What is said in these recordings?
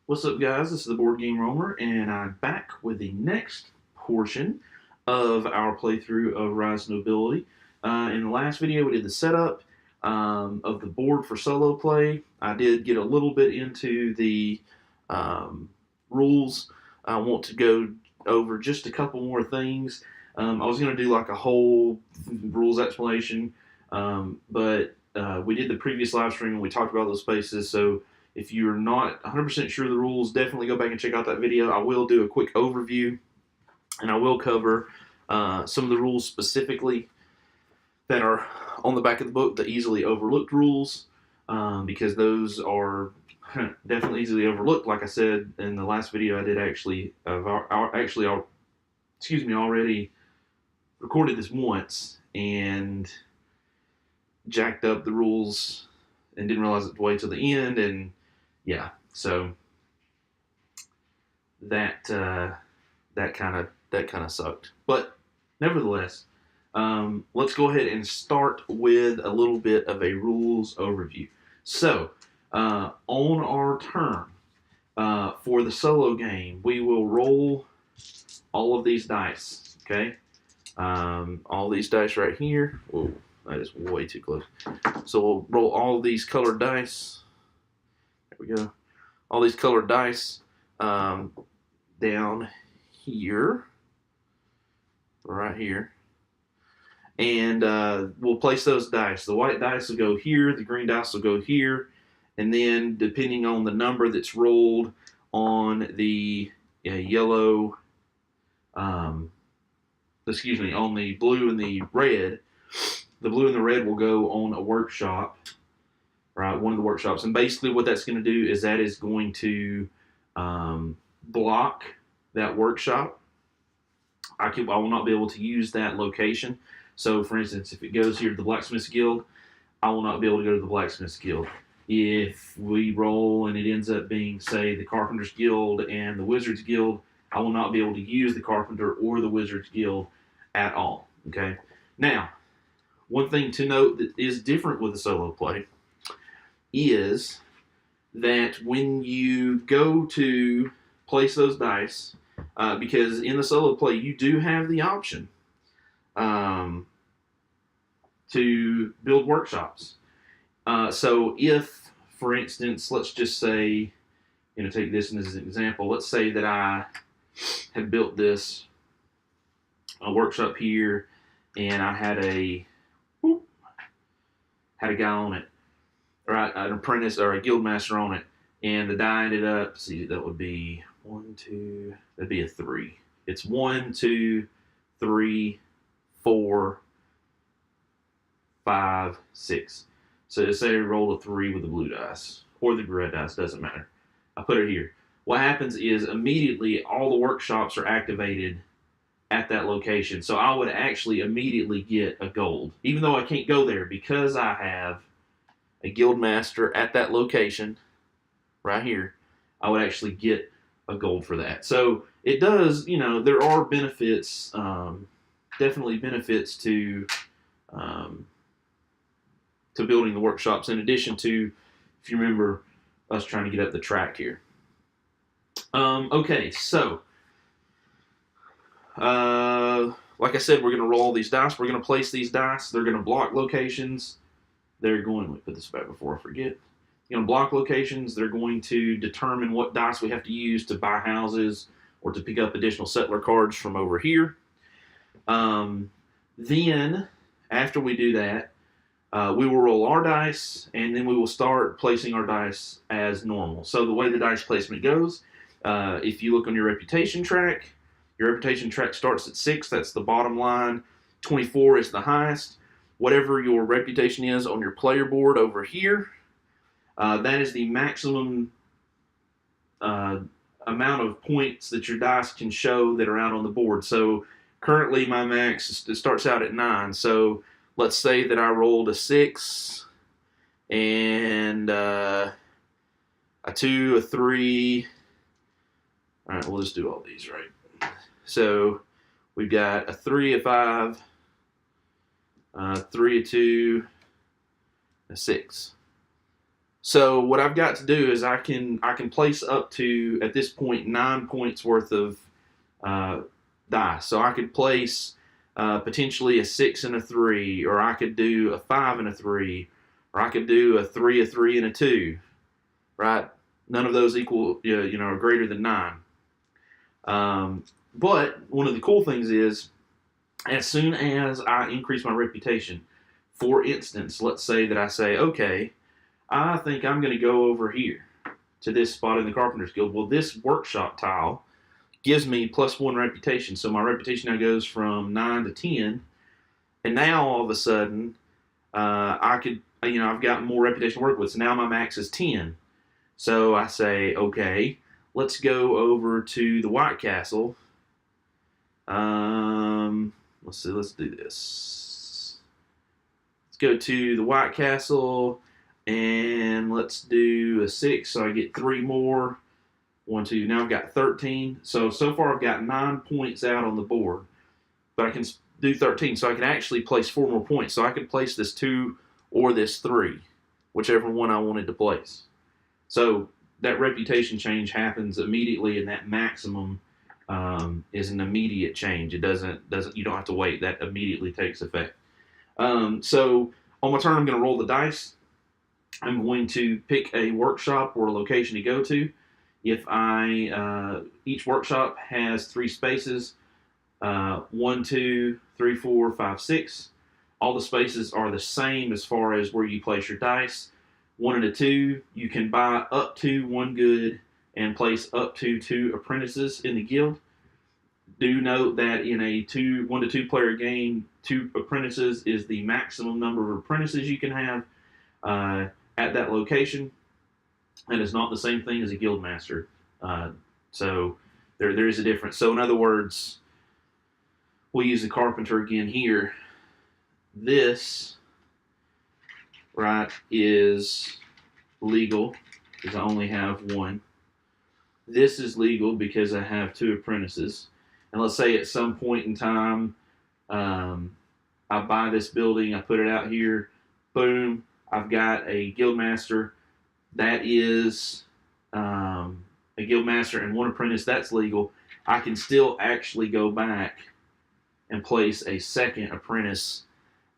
What's up, guys? This is the Board Game Roamer, and I'm back with the next portion of our playthrough of Rise of Nobility. In the last video, we did the setup of the board for solo play. I did get a little bit into the rules. I want to go over just a couple more things. I was going to do like a whole rules explanation, but we did the previous live stream and we talked about those spaces, so if you're not 100% sure of the rules, definitely go back and check out that video. I will do a quick overview, and I will cover some of the rules specifically that are on the back of the book, the easily overlooked rules, because those are definitely easily overlooked. Like I said in the last video, I did already recorded this once and jacked up the rules and didn't realize it way till the end, and yeah, so that kind of sucked. But nevertheless, let's go ahead and start with a little bit of a rules overview. So on our turn for the solo game, we will roll all of these dice. Okay, all these dice right here. Whoa, that is way too close. So we'll roll all of these colored dice. There we go. All these colored dice down here, right here, and we'll place those dice. The white dice will go here, the green dice will go here, and then depending on the number that's rolled on the yellow, on the blue and the red will go on a workshop. Right, one of the workshops, and basically what that's going to do is that is going to block that workshop. I will not be able to use that location. So, for instance, if it goes here to the Blacksmith's Guild, I will not be able to go to the Blacksmith's Guild. If we roll and it ends up being, say, the Carpenter's Guild and the Wizard's Guild, I will not be able to use the Carpenter or the Wizard's Guild at all. Okay. Now, one thing to note that is different with the solo play is that when you go to place those dice, because in the solo play you do have the option to build workshops. So if, for instance, let's just say, take this as an example. Let's say that I had built this workshop here, and I had a guy on it, right, an apprentice or a guild master on it, and the die ended up, that would be that'd be a 3. It's 1, 2, 3, 4, 5, 6. So say I rolled a 3 with the blue dice, or the red dice, doesn't matter. I put it here. What happens is immediately all the workshops are activated at that location. So I would actually immediately get a gold, even though I can't go there, because I have a guild master at that location right here. I would actually get a gold for that. So it does, there are benefits, definitely benefits to building the workshops, in addition to, if you remember, us trying to get up the track here. Okay, so like I said, we're going to roll these dice. We're going to place these dice. They're going to block locations. Let me put this back before I forget. They're going to block locations. They're going to determine what dice we have to use to buy houses or to pick up additional settler cards from over here. Then, after we do that, we will roll our dice, and then we will start placing our dice as normal. So the way the dice placement goes, if you look on your reputation track starts at 6. That's the bottom line. 24 is the highest. Whatever your reputation is on your player board over here, that is the maximum amount of points that your dice can show that are out on the board. So currently my max starts out at 9. So let's say that I rolled a 6 and a 2, a 3. All right, we'll just do all these, right? So we've got a 3, a 5, 3, a 2, a 6. So what I've got to do is I can place up to, at this point, 9 points worth of dice. So I could place potentially a 6 and a 3, or I could do a 5 and a 3, or I could do a 3, and a 2. Right? None of those equal, are greater than 9. But one of the cool things is, as soon as I increase my reputation, for instance, let's say that I say, okay, I think I'm going to go over here to this spot in the Carpenter's Guild. Well, this workshop tile gives me +1 reputation. So my reputation now goes from 9 to 10. And now all of a sudden, I could, I've got more reputation to work with. So now my max is 10. So I say, okay, let's go over to the White Castle. Let's see, let's do this. Let's go to the White Castle. And let's do a 6, so I get 3 more. 1, 2. Now I've got 13. So far I've got 9 points out on the board. But I can do 13, so I can actually place 4 more points. So I could place this 2 or this 3, whichever one I wanted to place. So that reputation change happens immediately, and that maximum is an immediate change. It doesn't. You don't have to wait. That immediately takes effect. So on my turn, I'm going to roll the dice. I'm going to pick a workshop or a location to go to. If each workshop has 3 spaces, 1, 2, 3, 4, 5, 6. All the spaces are the same as far as where you place your dice. 1 and a 2, you can buy up to 1 good and place up to 2 apprentices in the guild. Do note that in a 1 to 2 player game, 2 apprentices is the maximum number of apprentices you can have at that location, and it's not the same thing as a guild master. So there is a difference. So in other words, we'll use the carpenter again here. This, right, is legal because I only have 1. This is legal because I have 2 apprentices. And let's say at some point in time, I buy this building, I put it out here, boom, I've got a guild master. That is a guild master and 1 apprentice. That's legal. I can still actually go back and place a 2nd apprentice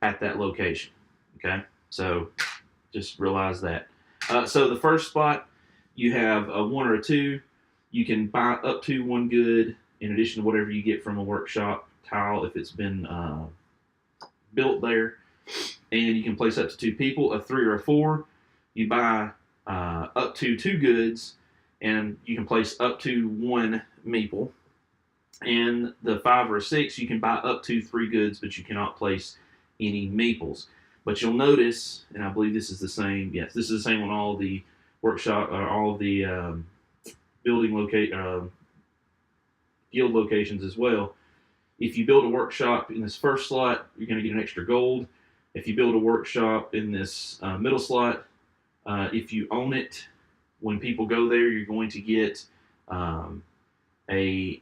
at that location. Okay, so just realize that. So the first spot, you have a 1 or a 2. You can buy up to 1 good in addition to whatever you get from a workshop tile if it's been built there. And you can place up to 2 people. A 3 or a 4, you buy up to 2 goods, and you can place up to 1 meeple. And the 5 or a 6, you can buy up to 3 goods, but you cannot place any meeples. But you'll notice, and I believe this is the same. Yes, this is the same on all the workshop, all of the guild locations as well. If you build a workshop in this first slot, you're going to get an extra gold. If you build a workshop in this middle slot, if you own it, when people go there, you're going to get a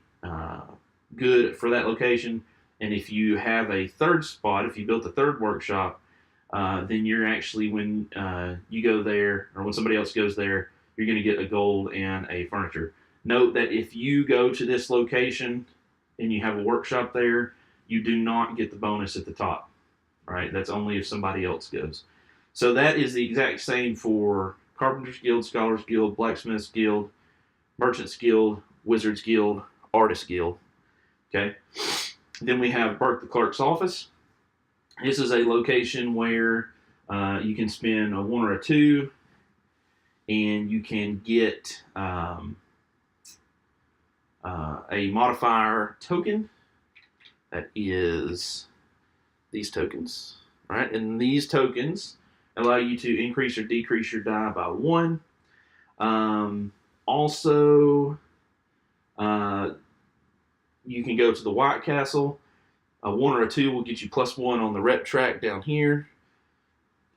good for that location. And if you have a third spot, if you built a third workshop, then you're actually, when you go there, or when somebody else goes there, you're going to get a gold and a furniture. Note that if you go to this location and you have a workshop there, you do not get the bonus at the top. Right? That's only if somebody else goes. So that is the exact same for Carpenter's Guild, Scholars Guild, Blacksmith's Guild, Merchant's Guild, Wizard's Guild, Artist's Guild. Okay. Then we have Burke the Clerk's Office. This is a location where you can spend a 1 or a 2, and you can get a modifier token. That is these tokens, right? And these tokens allow you to increase or decrease your die by 1. Also, you can go to the White Castle. A 1 or a 2 will get you +1 on the rep track down here.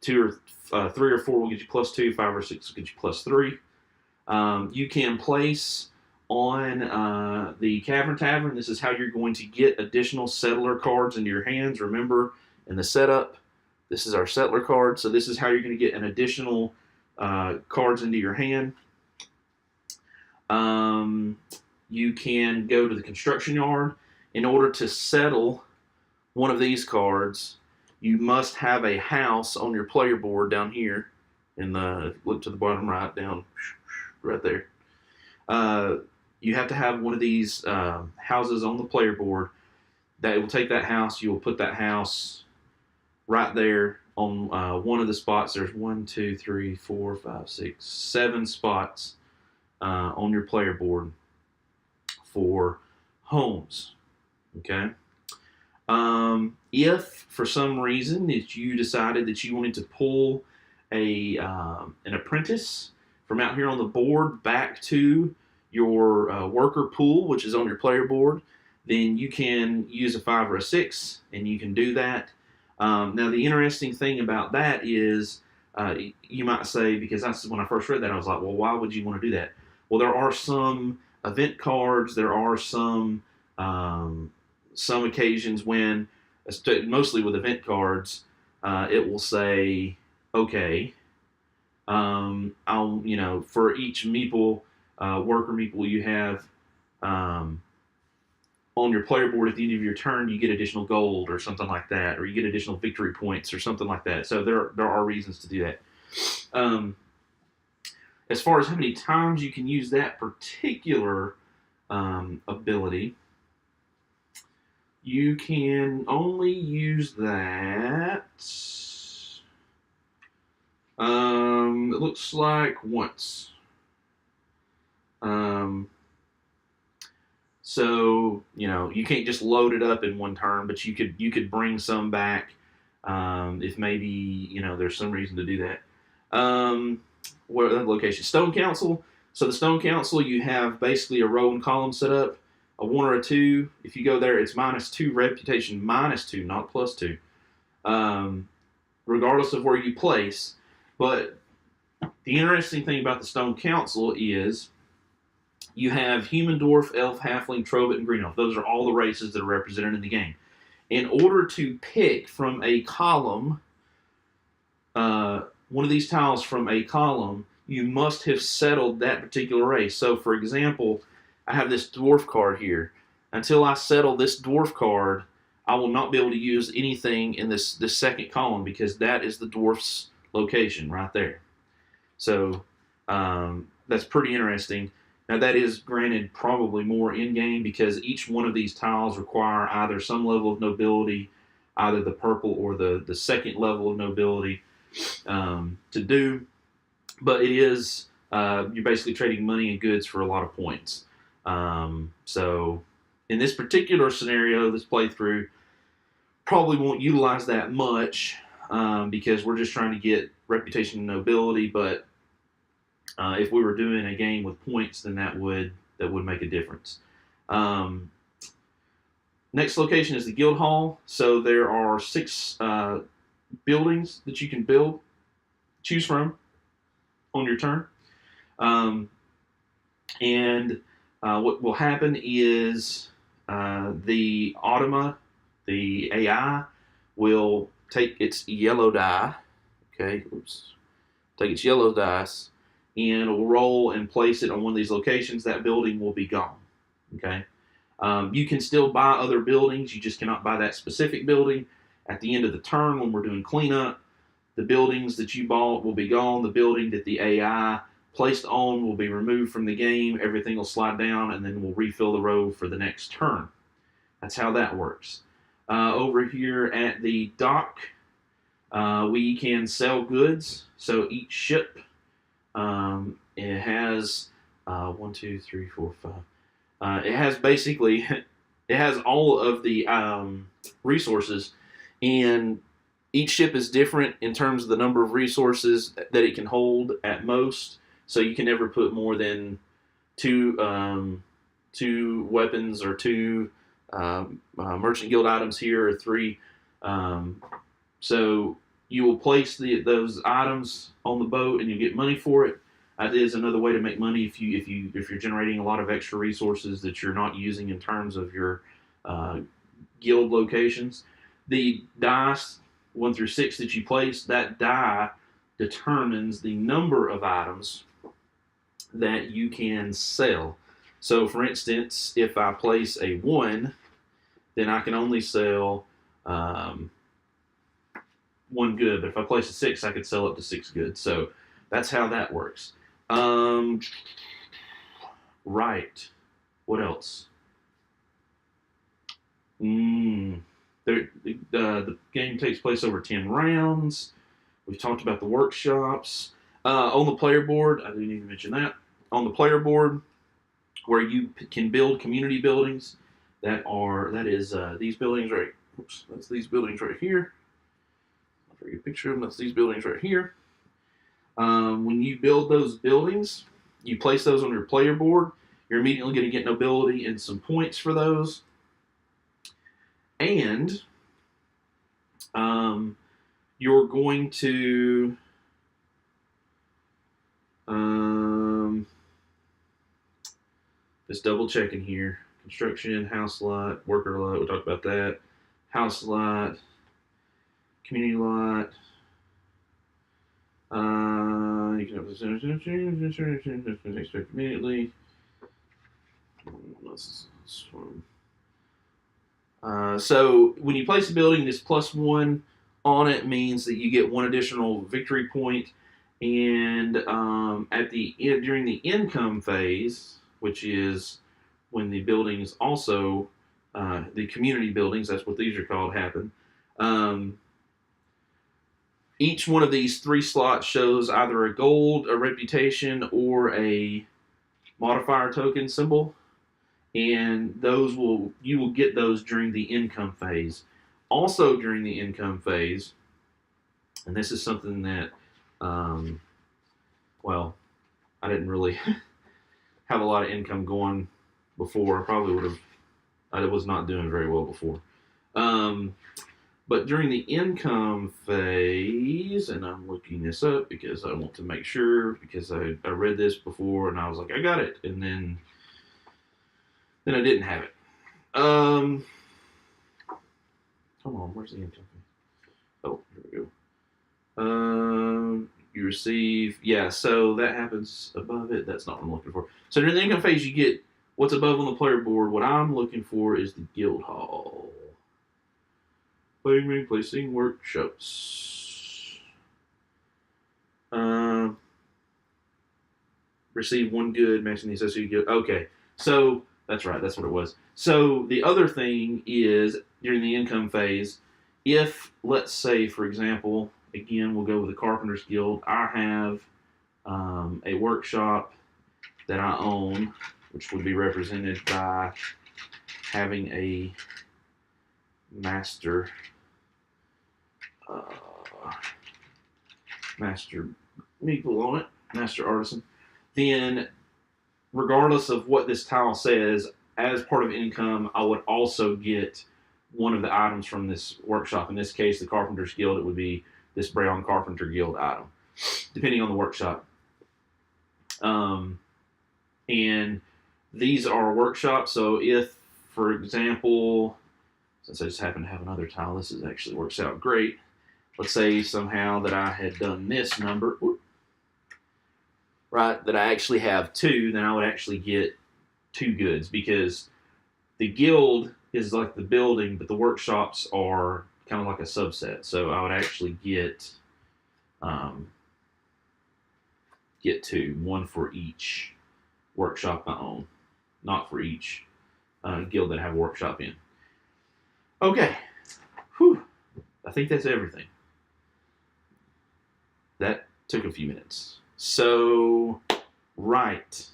2 or 3 or 4 will get you +2. 5 or 6 will get you +3. You can place on the Cavern Tavern. This is how you're going to get additional settler cards into your hands. Remember, in the setup, this is our settler card. So this is how you're going to get an additional cards into your hand. You can go to the construction yard. In order to settle one of these cards, you must have a house on your player board down here. Look to the bottom right, down right there. You have to have one of these houses on the player board. That will take that house. You will put that house right there on one of the spots. There's 1, 2, 3, 4, 5, 6, 7 spots on your player board for homes. Okay. If for some reason that you decided that you wanted to pull an apprentice from out here on the board back to your worker pool, which is on your player board, then you can use a 5 or a 6, and you can do that. Now, the interesting thing about that is, you might say, because when I first read that, I was like, well, why would you want to do that? Well, there are some event cards. There are some occasions when, mostly with event cards, it will say, okay, for each meeple, worker meeple you have on your player board at the end of your turn, you get additional gold or something like that, or you get additional victory points or something like that. So there are reasons to do that. As far as how many times you can use that particular ability, you can only use that, it looks like once. So, you can't just load it up in one turn, but you could bring some back if maybe, there's some reason to do that. What are the locations? Stone Council. So the Stone Council, you have basically a row and column set up, a 1 or a 2. If you go there, it's -2 reputation, -2, not +2, regardless of where you place. But the interesting thing about the Stone Council is you have human, dwarf, elf, halfling, trobit, and green elf. Those are all the races that are represented in the game. In order to pick from a column, one of these tiles from a column, you must have settled that particular race. So, for example, I have this dwarf card here. Until I settle this dwarf card, I will not be able to use anything in this second column, because that is the dwarf's location right there. So that's pretty interesting. Now, that is granted probably more in-game, because each one of these tiles require either some level of nobility, either the purple or the second level of nobility to do. But it is, you're basically trading money and goods for a lot of points. So in this particular scenario, this playthrough probably won't utilize that much because we're just trying to get reputation and nobility. But if we were doing a game with points, then that would make a difference. Next location is the Guild Hall. So there are 6 buildings that you can choose from on your turn. What will happen is the automa, the AI, will take its yellow die. Okay, take its yellow dice, and it will roll and place it on one of these locations. That building will be gone. Okay, you can still buy other buildings. You just cannot buy that specific building. At the end of the turn, when we're doing cleanup, the buildings that you bought will be gone. The building that the AI placed on will be removed from the game. Everything will slide down, and then we'll refill the row for the next turn. That's how that works. Over here at the dock, we can sell goods. So each ship, it has 1, 2, 3, 4, 5. It has basically, it has all of the resources, and each ship is different in terms of the number of resources that it can hold at most. So you can never put more than 2 weapons or 2 merchant guild items here, or 3. So you will place those items on the boat, and you get money for it. That is another way to make money if you're generating a lot of extra resources that you're not using in terms of your guild locations. The dice 1 through 6 that you place, that die determines the number of items that you can sell. So, for instance, if I place a 1, then I can only sell 1 good. But if I place a 6, I could sell up to 6 goods. So that's how that works. Right. What else? The game takes place over 10 rounds. We've talked about the workshops. On the player board, I didn't even mention that. On the player board, where you can build community buildings, that is these buildings right. Oops, that's these buildings right here. I'll take a picture of them. That's these buildings right here. When you build those buildings, you place those on your player board. You're immediately going to get nobility and some points for those. And you're going to just double checking here. Construction, house lot, worker lot. We talked about that. House lot, community lot. You can expect immediately. So when you place a building, this +1 on it means that you get 1 additional victory point. And at the end, during the income phase, which is when the buildings also, the community buildings, that's what these are called, happen. Each one of these 3 slots shows either a gold, a reputation, or a modifier token symbol. And you will get those during the income phase. Also during the income phase, and this is something that, well, I didn't really have a lot of income going before. I was not doing very well before. But during the income phase, and I'm looking this up because I want to make sure, because I read this before and I was like, I got it. And then I didn't have it. Come on, where's the income phase? Oh, here we go. You receive, so that happens above it. That's not what I'm looking for. So during the income phase, you get what's above on the player board. What I'm looking for is the guild hall. Placing workshops. Receive 1 good, matching the associated guild. Okay, so that's right. That's what it was. So the other thing is during the income phase, if, let's say, for example, again, we'll go with the Carpenters Guild. I have a workshop that I own, which would be represented by having a master meeple on it, master artisan. Then, regardless of what this tile says, as part of income, I would also get one of the items from this workshop. In this case, the Carpenters Guild, it would be this Brown Carpenter Guild item, depending on the workshop. And these are workshops, so if, for example, since I just happen to have another tile, this actually works out great. Let's say somehow that I had done this number, right, that I actually have 2, then I would actually get 2 goods, because the guild is like the building, but the workshops are kind of like a subset. So I would actually get 2, 1 for each workshop I own, not for each guild that I have a workshop in. Okay, whew. I think that's everything. That took a few minutes. So, right,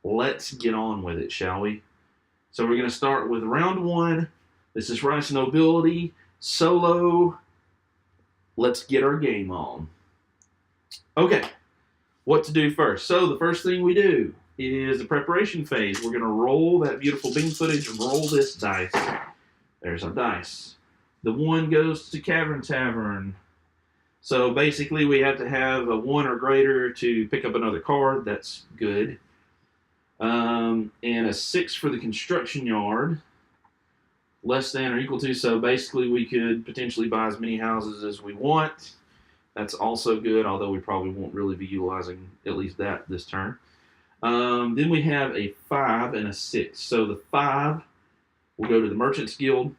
let's get on with it, shall we? So we're going to start with round 1. This is Rise of Nobility, solo. Let's get our game on. Okay, what to do first? So the first thing we do is the preparation phase. We're going to roll that beautiful bean footage and roll this dice. There's our dice. The 1 goes to Cavern Tavern. So basically we have to have a 1 or greater to pick up another card. That's good. And a 6 for the construction yard. Less than or equal to. So basically we could potentially buy as many houses as we want. That's also good, although we probably won't really be utilizing at least that this turn. Then we have a 5 and a 6. So the 5 will go to the Merchant's Guild.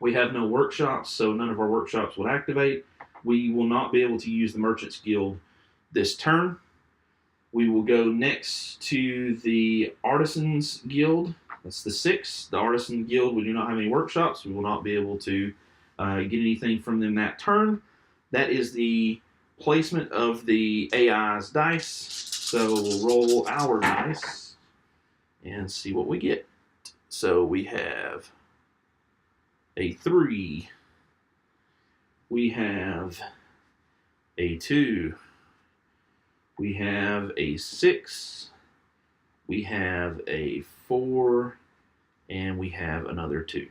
We have no workshops, so none of our workshops would activate. We will not be able to use the Merchant's Guild this turn. We will go next to the Artisans Guild. That's the 6. The Artisan Guild, we do not have any workshops. We will not be able to get anything from them that turn. That is the placement of the AI's dice. So we'll roll our dice and see what we get. So we have a 3. We have a 2. We have a 6. We have a 4. And we have another 2.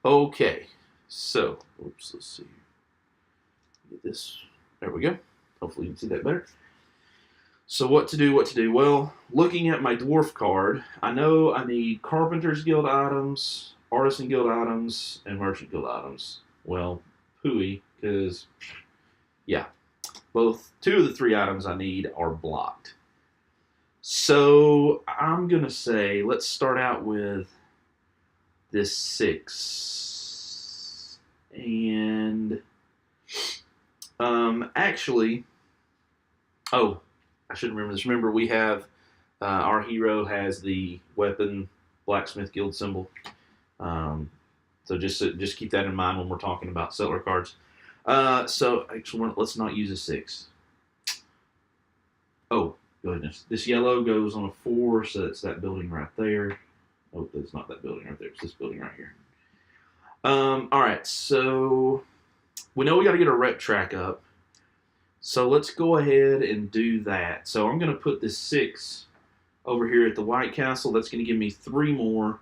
Okay. So, oops, let's see. Get this. There we go. Hopefully you can see that better. So what to do, Well, looking at my dwarf card, I know I need Carpenter's Guild items, Artisan Guild items, and Merchant Guild items. Well, pooey, because, yeah, 2 of the 3 items I need are blocked. So I'm going to say, let's start out with this 6. And, actually, oh, I should remember this. Remember, we have, our hero has the weapon blacksmith guild symbol. So just keep that in mind when we're talking about settler cards. So actually, let's not use a 6. Oh, goodness. This yellow goes on a 4, so it's that building right there. Oh, it's not that building right there. It's this building right here. All right, so we know we got to get a rep track up. So let's go ahead and do that. So I'm going to put this 6 over here at the White Castle. That's going to give me 3 more.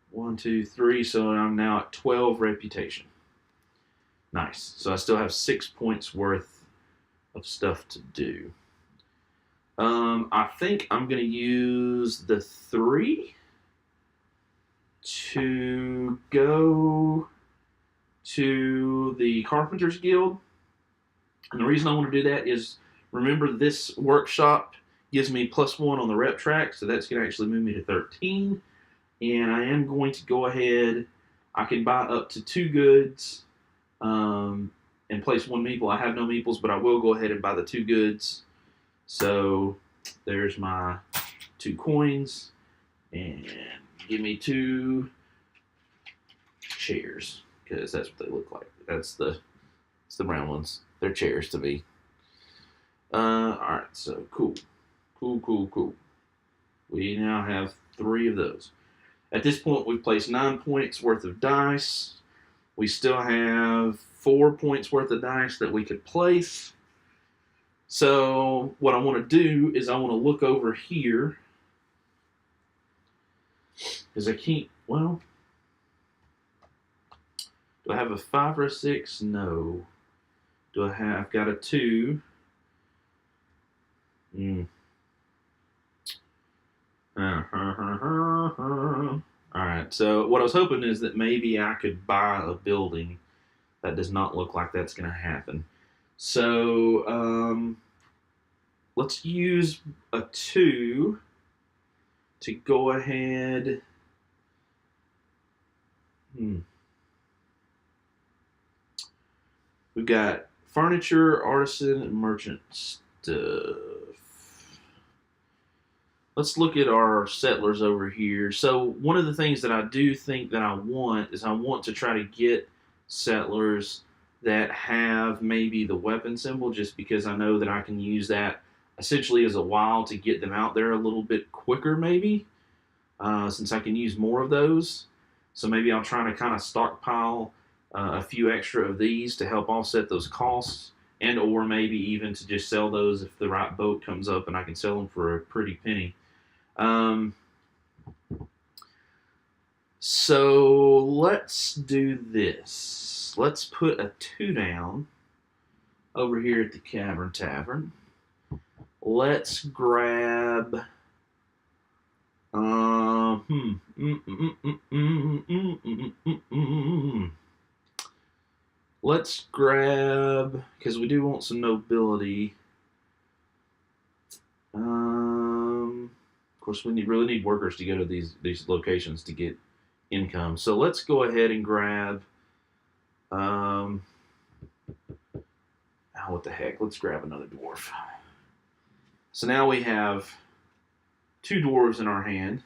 1, 2, 3. So I'm now at 12 reputation. Nice. So I still have 6 points worth of stuff to do. I think I'm going to use the 3 to go to the Carpenter's Guild. And the reason I want to do that is, remember, this workshop gives me +1 on the rep track, so that's going to actually move me to 13. And I am going to go ahead, I can buy up to 2 goods and place 1 meeple. I have no meeples, but I will go ahead and buy the 2 goods. So there's my 2 coins, and give me 2 chairs, because that's what they look like. It's the brown ones. They're chairs to me. Alright, so cool. Cool. We now have 3 of those. At this point, we've placed 9 points worth of dice. We still have 4 points worth of dice that we could place. So what I want to do is I want to look over here. Because I can't, well, do I have a 5 or a 6? No. Do I have, I've got a 2. Alright, so what I was hoping is that maybe I could buy a building. That does not look like that's going to happen. So, let's use a 2 to go ahead. We've got furniture, artisan, and merchant stuff. Let's look at our settlers over here. So one of the things that I do think that I want is I want to try to get settlers that have maybe the weapon symbol, just because I know that I can use that essentially as a while to get them out there a little bit quicker, maybe, since I can use more of those. So maybe I'll try to kind of stockpile a few extra of these to help offset those costs, and or maybe even to just sell those if the right boat comes up and I can sell them for a pretty penny. So let's do this. Let's put a 2 down over here at the Cavern Tavern. Let's grab Let's grab, because we do want some nobility. Of course, we really need workers to go to these locations to get income. So let's go ahead and grab. Oh, what the heck? Let's grab another dwarf. So now we have 2 dwarves in our hand.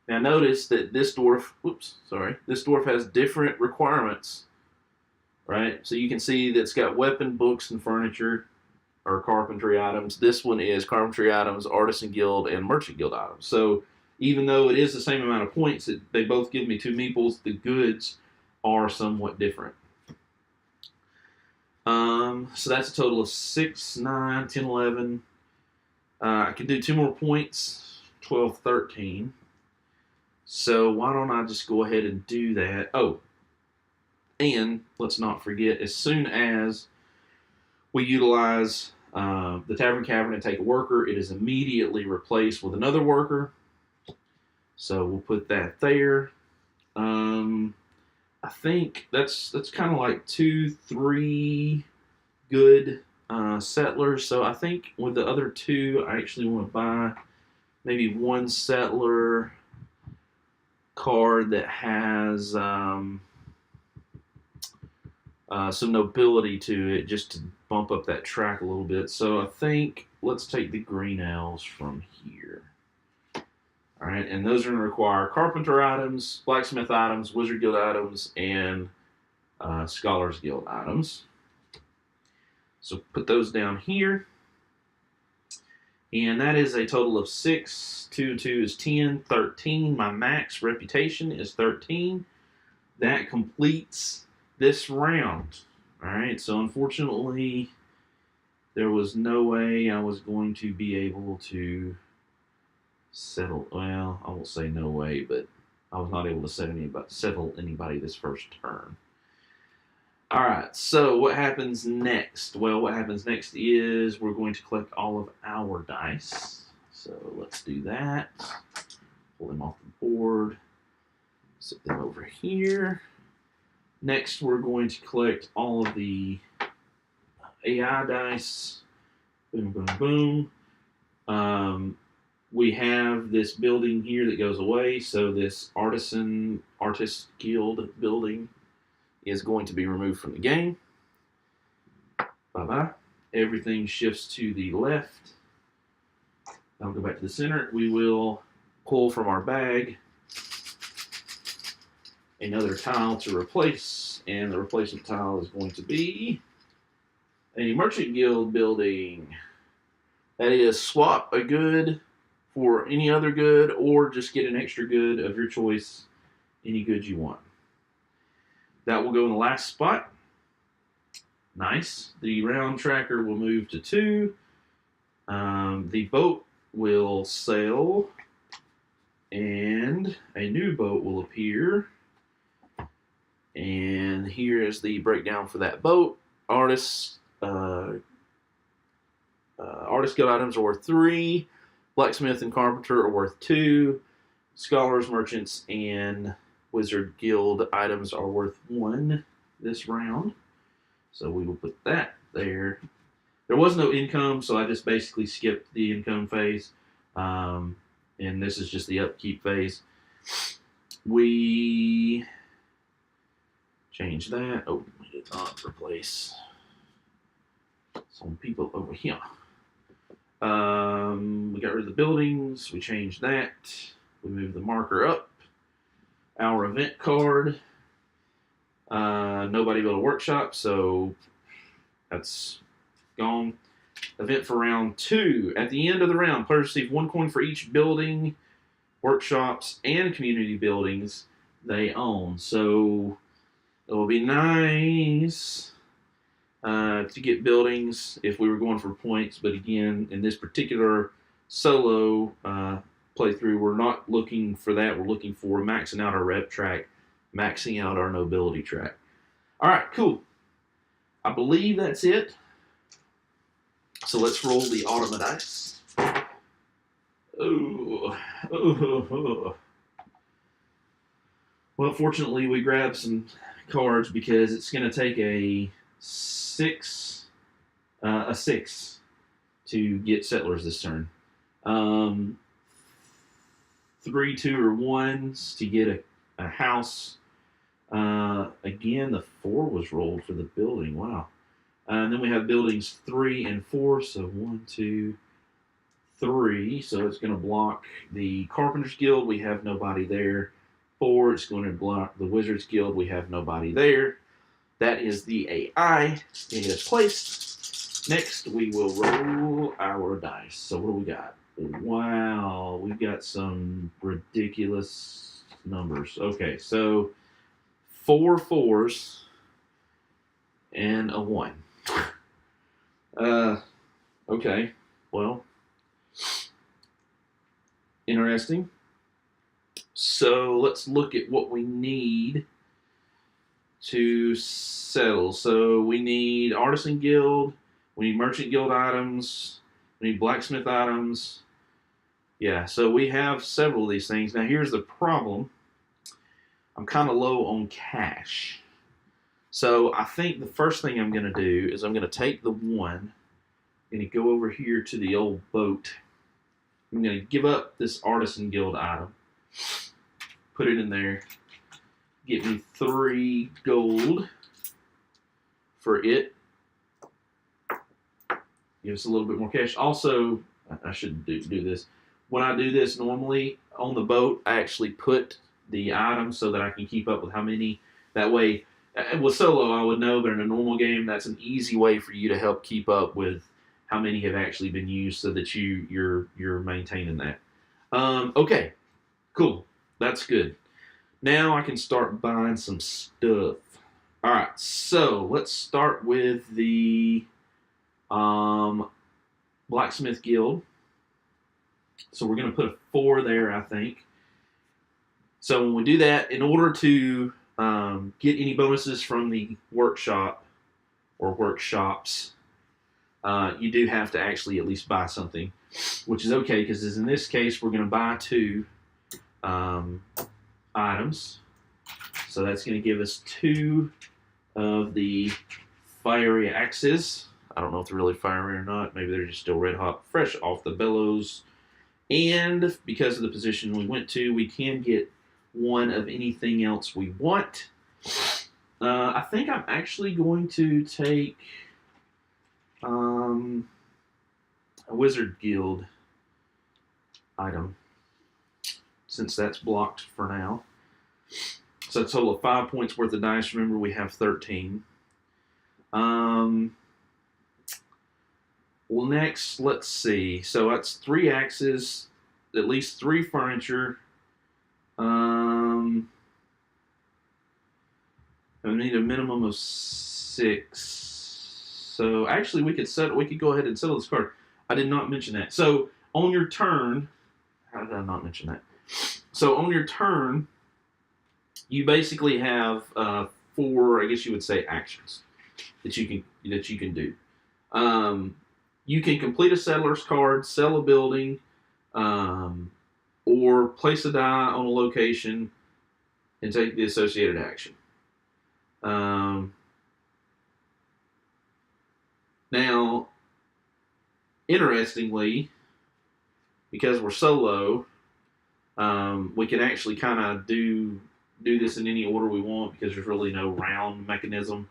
Now notice that this dwarf, this dwarf has different requirements, right? So you can see that it's got weapon, books, and furniture, or carpentry items. This one is carpentry items, artisan guild, and merchant guild items. So even though it is the same amount of points, they both give me 2 meeples, the goods are somewhat different. So that's a total of 6, 9, 10, 11. I can do 2 more points, 12, 13. So why don't I just go ahead and do that? Oh, and let's not forget, as soon as we utilize the Tavern Cavern and take a worker, it is immediately replaced with another worker. So we'll put that there. I think that's kind of like 2, 3 good settlers. So I think with the other 2, I actually want to buy maybe 1 settler card that has some nobility to it, just to bump up that track a little bit. So I think let's take the green elves from here. All right, and those are going to require carpenter items, blacksmith items, wizard guild items, and scholars guild items. So put those down here. And that is a total of 6. 2 and 2 is 10, 13. My max reputation is 13. That completes this round. All right, so unfortunately, there was no way I was going to be able to settle. Well, I won't say no way, but I was not able to settle anybody this first turn. All right, so what happens next? Well, what happens next is we're going to collect all of our dice. So let's do that. Pull them off the board. Set them over here. Next, we're going to collect all of the AI dice. Boom, boom, boom. We have this building here that goes away, so this artist guild building is going to be removed from the game. Bye-bye. Everything shifts to the left. I'll go back to the center. We will pull from our bag another tile to replace, and the replacement tile is going to be a merchant guild building. That is, swap a good for any other good, or just get an extra good of your choice, any good you want. That will go in the last spot. Nice. The round tracker will move to 2. The boat will sail, and a new boat will appear. And here is the breakdown for that boat. Artist guild items are worth 3. Blacksmith and carpenter are worth 2. Scholars, merchants, and wizard guild items are worth 1 this round. So we will put that there. There was no income, so I just basically skipped the income phase. And this is just the upkeep phase. We change that. Oh, we did not replace some people over here. We got rid of the buildings. We changed that. We moved the marker up. Our event card. Nobody built a workshop, so that's gone. Event for round 2. At the end of the round, players receive 1 coin for each building, workshops, and community buildings they own. So it will be nice to get buildings if we were going for points. But again, in this particular solo playthrough, we're not looking for that. We're looking for maxing out our rep track, maxing out our nobility track. All right, cool. I believe that's it. So let's roll the Automata dice. Oh. Well, fortunately, we grabbed some cards because it's going to take a 6 to get settlers this turn. 3, 2, or 1s to get a house. Again, the 4 was rolled for the building. Wow. And then we have buildings 3 and 4. So 1, 2, 3. So it's going to block the Carpenters Guild. We have nobody there. 4, it's going to block the Wizards Guild. We have nobody there. That is the AI. It is placed. Next, we will roll our dice. So what do we got? Wow, we've got some ridiculous numbers. Okay, so 4 4s and a 1. Okay, well, interesting. So let's look at what we need to settle. So we need Artisan Guild, we need Merchant Guild items, we need Blacksmith items. Yeah, so we have several of these things. Now here's the problem. I'm kind of low on cash. So I think the first thing I'm going to do is I'm going to take the 1. I'm going to go over here to the old boat. I'm going to give up this Artisan Guild item. Put it in there. Get me 3 gold for it. Give us a little bit more cash. Also, I should do this. When I do this normally on the boat, I actually put the items so that I can keep up with how many. That way, with solo, I would know, but in a normal game, that's an easy way for you to help keep up with how many have actually been used, so that you're maintaining that. Okay, cool. That's good. Now I can start buying some stuff. All right, so let's start with the Blacksmith Guild. So we're going to put a 4 there, I think. So when we do that, in order to get any bonuses from the workshop or workshops, you do have to actually at least buy something, which is okay, because in this case, we're going to buy 2 items. So that's going to give us 2 of the fiery axes. I don't know if they're really fiery or not. Maybe they're just still red hot, fresh off the bellows. And because of the position we went to, we can get 1 of anything else we want. I think I'm actually going to take a Wizard Guild item, since that's blocked for now. So a total of 5 points worth of dice. Remember, we have 13. Well, next, let's see. So that's 3 axes, at least 3 furniture. I need a minimum of 6. So actually, we could go ahead and settle this card. I did not mention that. So on your turn, how did I not mention that? So on your turn, you basically have 4, I guess you would say, actions that you can do. You can complete a settler's card, sell a building, or place a die on a location and take the associated action. Now, interestingly, because we're solo, we can actually kind of do this in any order we want, because there's really no round mechanism,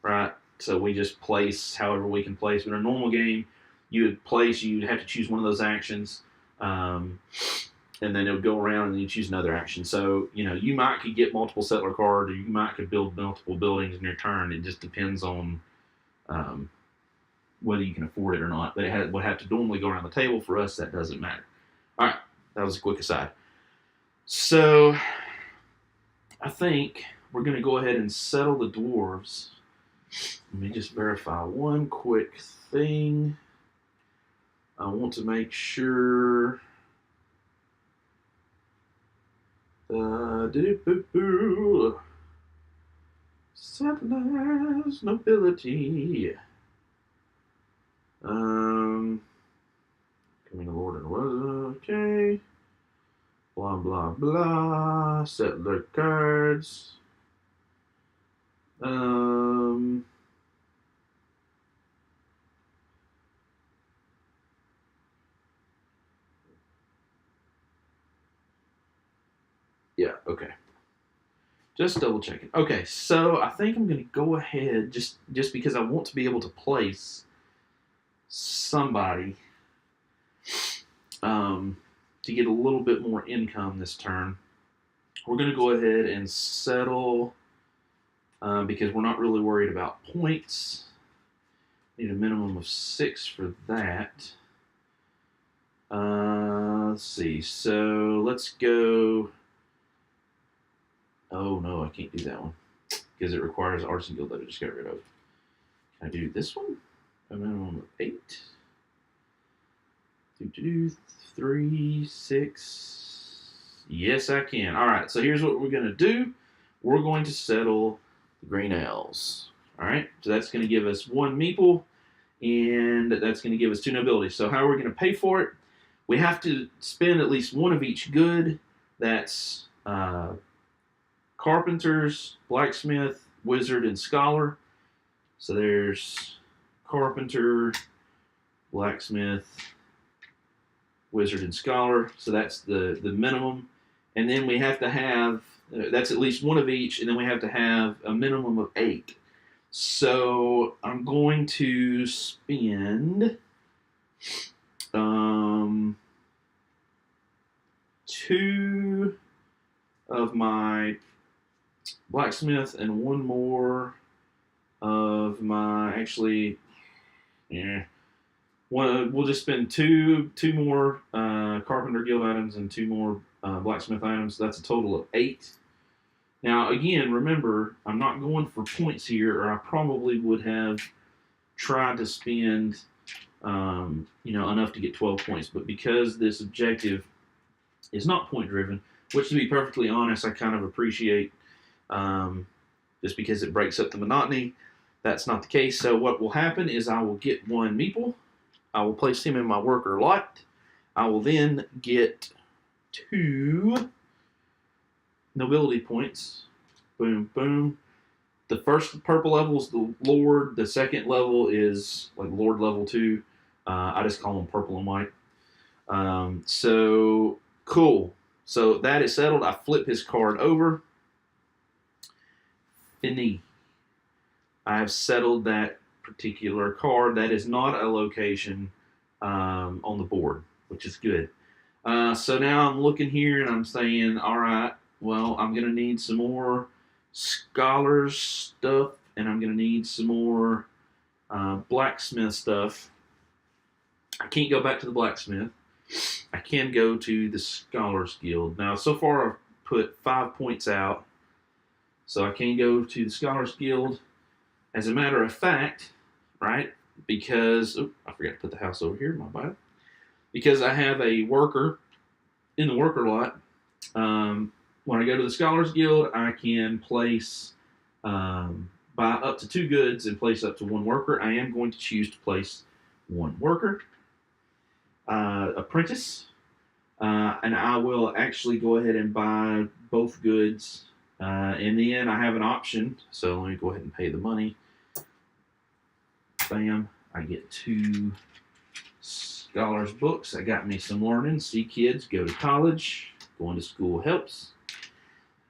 right? So we just place however we can place. But in a normal game, you'd have to choose one of those actions, and then it would go around and then you choose another action. So, you could get multiple settler cards, or you could build multiple buildings in your turn. It just depends on whether you can afford it or not. But it would have to normally go around the table. For us, that doesn't matter. All right, that was a quick aside. So I think we're going to go ahead and settle the dwarves. Let me just verify one quick thing. I want to make sure. Settlers nobility. Coming to Lord and was okay. Blah blah blah. Settler cards. Um, yeah, okay. Just double checking. Okay, so I think I'm going to go ahead just because I want to be able to place somebody to get a little bit more income this turn. We're going to go ahead and settle because we're not really worried about points. Need a minimum of 6 for that. Let's see. So let's go. Oh no, I can't do that one because it requires Artisan Guild that I just got rid of. Can I do this one? A minimum of 8. 3, 6. Yes, I can. All right. So here's what we're gonna do. We're going to settle the green elves. All right. So that's going to give us 1 meeple, and that's going to give us 2 nobility. So how are we going to pay for it? We have to spend at least 1 of each good. That's carpenters, blacksmith, wizard, and scholar. So there's carpenter, blacksmith, wizard, and scholar. So that's the minimum. And then we have to have, that's at least 1 of each, and then we have to have a minimum of 8. So I'm going to spend 2 of my blacksmith and 1 more of my, actually, yeah. We'll just spend two more Carpenter Guild items and 2 more blacksmith items. That's a total of 8. Now, again, remember, I'm not going for points here, or I probably would have tried to spend, enough to get 12 points. But because this objective is not point driven, which, to be perfectly honest, I kind of appreciate, just because it breaks up the monotony. That's not the case. So what will happen is I will get 1 meeple. I will place him in my worker lot. I will then get 2 nobility points. Boom, boom. The first purple level is the Lord. The second level is like Lord level 2. I just call them purple and white. So, cool. So that is settled. I flip his card over. Fini. I have settled that particular card. That is not a location on the board, which is good. So now I'm looking here and I'm saying, all right, well, I'm going to need some more scholars stuff, and I'm going to need some more blacksmith stuff. I can't go back to the blacksmith. I can go to the Scholars Guild. Now, so far I've put 5 points out, so I can go to the Scholars Guild. As a matter of fact, right, because, I forgot to put the house over here, my bad. Because I have a worker in the worker lot, when I go to the Scholars Guild, I can place, buy up to 2 goods and place up to 1 worker. I am going to choose to place 1 worker. Apprentice, and I will actually go ahead and buy both goods. In the end, I have an option, so let me go ahead and pay the money. Bam, I get 2 scholars books. I got me some learning. See kids go to college. Going to school helps.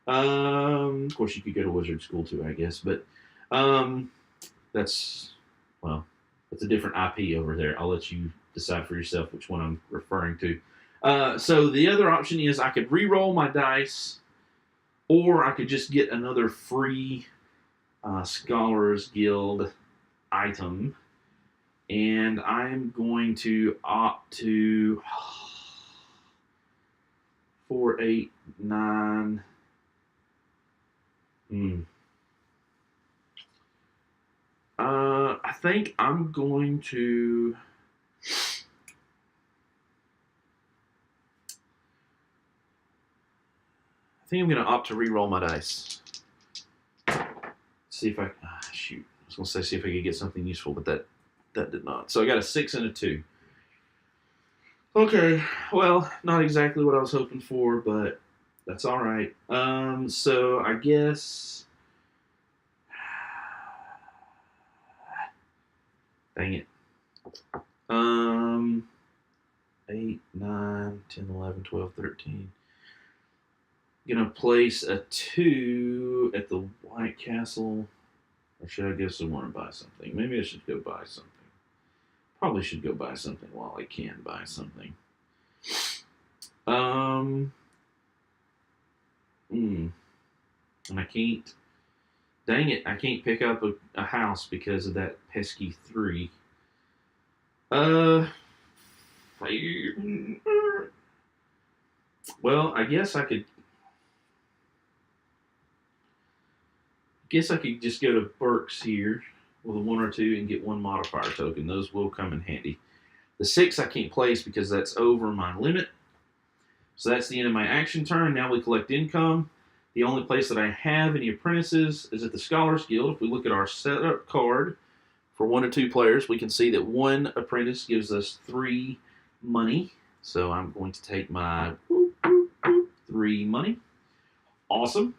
Of course, you could go to wizard school too, I guess, but that's a different IP over there. I'll let you decide for yourself which one I'm referring to. So the other option is I could re-roll my dice, or I could just get another free Scholars Guild item, and I'm going to opt to 4, 8, 9. I think I'm going to. I think I'm going to opt to re-roll my dice. See if I. Shoot. I was going to say see if I could get something useful, but that did not. So I got a 6 and a 2. Okay. Well, not exactly what I was hoping for, but that's all right. So I guess Dang it. 8, 9, 10, 11, 12, 13. Gonna place a 2 at the White Castle. Or should I go somewhere and buy something? Maybe I should go buy something. Probably should go buy something while I can buy something. And I can't. Dang it! I can't pick up a house because of that pesky 3. Uh. Well, I guess I could. Guess I could just go to Burke's here with a 1 or 2 and get 1 modifier token. Those will come in handy. The 6 I can't place because that's over my limit. So that's the end of my action turn. Now we collect income. The only place that I have any apprentices is at the Scholars Guild. If we look at our setup card for 1 or 2 players, we can see that 1 apprentice gives us 3 money. So I'm going to take my 3 money. Awesome.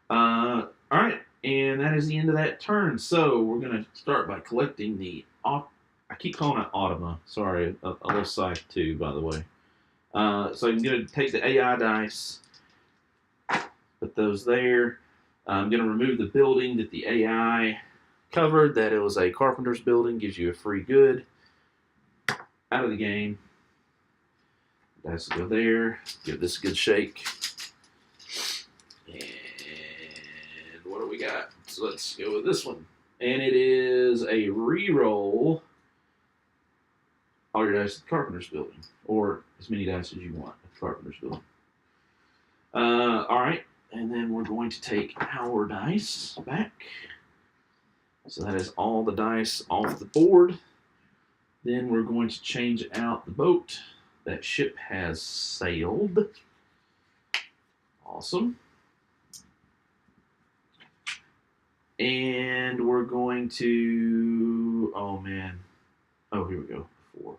All right. And that is the end of that turn. So we're going to start by collecting the... I keep calling it Automa. Sorry, a little scythe too, by the way. So I'm going to take the AI dice, put those there. I'm going to remove the building that the AI covered, that it was a carpenter's building, gives you a free good. Out of the game. Dice go there. Give this a good shake. And what do we got? So let's go with this one. And it is a reroll all your dice at the carpenter's building, or as many dice as you want at the carpenter's building. All right, and then we're going to take our dice back. So that is all the dice off the board. Then we're going to change out the boat. That ship has sailed. Awesome. And we're going to, oh man. Oh, here we go. 4.